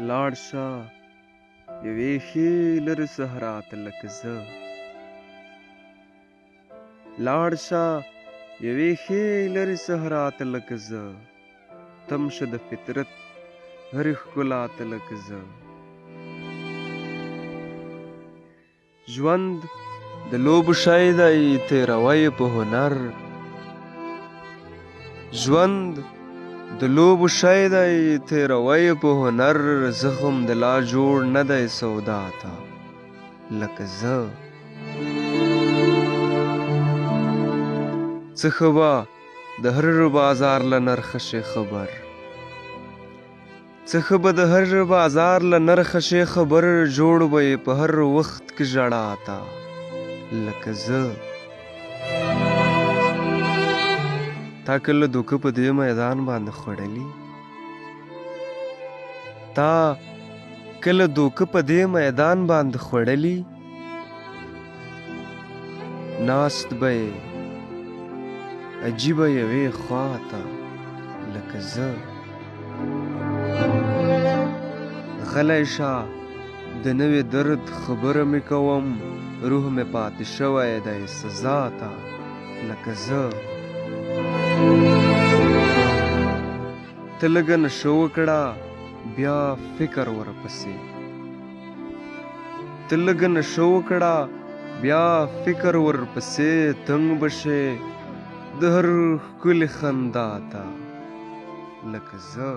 لاړ شه یوې ښې لرې صحرا ته لکه زه لاړ شه یوې ښې لرې صحرا ته لکه زه تم شه د فطرت هرې ښکلا ته لکه زه ژوند د لوبو شی دی تېروی په هنر ژوند د لوبو شی دی تېروی په هنر زخم د لا جوړ نه دی سودا ته لکه زه څه ښه به د هر بازار له نرخه شې خبر څه ښه به د هر بازار له نرخه شې خبر جوړ به یې په هر وخت کې ژړا ته لکه زه تا کله دوکه په دې میدان باندې خوړلي تا کله دوکه په دې میدان باندې خوړلي ناست به یې عجیبه یوې خوا ته لکه زه غلی شه د نوې درد خبره مې کوم روح مې پاتې شوی دی سزا ته لکه زه ته لږه نشه وکړه بیا فکر ورپسې ته لږه نشه وکړه بیا فکر ورپسې تنګ به شې د هر ښکلې خندا ته لکه زه